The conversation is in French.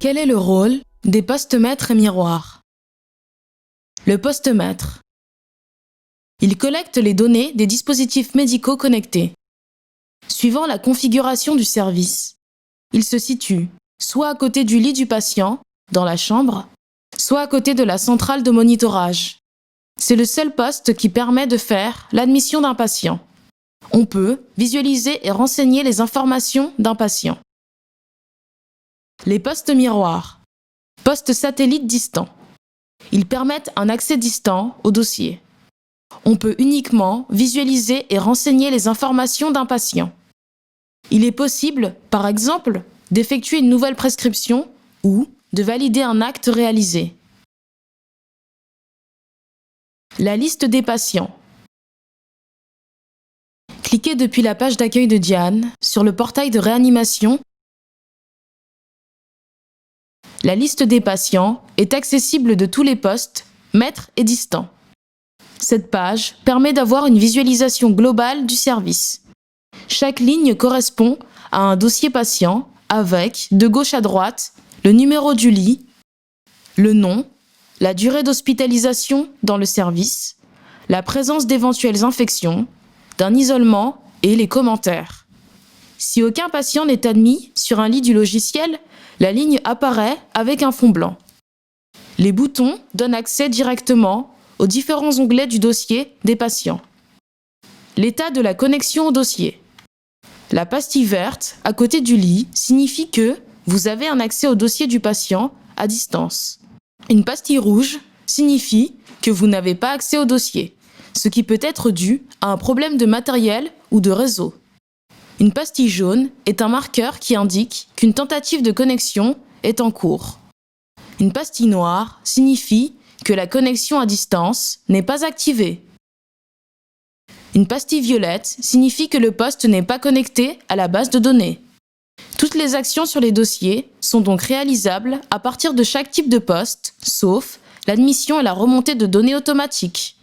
Quel est le rôle des postes-maîtres et miroirs? Le poste-maître. Il collecte les données des dispositifs médicaux connectés. Suivant la configuration du service, il se situe soit à côté du lit du patient, dans la chambre, soit à côté de la centrale de monitorage. C'est le seul poste qui permet de faire l'admission d'un patient. On peut visualiser et renseigner les informations d'un patient. Les postes miroirs. Postes satellites distants. Ils permettent un accès distant au dossier. On peut uniquement visualiser et renseigner les informations d'un patient. Il est possible, par exemple, d'effectuer une nouvelle prescription ou de valider un acte réalisé. La liste des patients. Cliquez depuis la page d'accueil de Diane sur le portail de réanimation. La liste des patients est accessible de tous les postes, maîtres et distants. Cette page permet d'avoir une visualisation globale du service. Chaque ligne correspond à un dossier patient avec, de gauche à droite, le numéro du lit, le nom, la durée d'hospitalisation dans le service, la présence d'éventuelles infections, d'un isolement et les commentaires. Si aucun patient n'est admis sur un lit du logiciel, la ligne apparaît avec un fond blanc. Les boutons donnent accès directement aux différents onglets du dossier des patients. L'état de la connexion au dossier. La pastille verte à côté du lit signifie que vous avez un accès au dossier du patient à distance. Une pastille rouge signifie que vous n'avez pas accès au dossier, ce qui peut être dû à un problème de matériel ou de réseau. Une pastille jaune est un marqueur qui indique qu'une tentative de connexion est en cours. Une pastille noire signifie que la connexion à distance n'est pas activée. Une pastille violette signifie que le poste n'est pas connecté à la base de données. Toutes les actions sur les dossiers sont donc réalisables à partir de chaque type de poste, sauf l'admission et la remontée de données automatiques.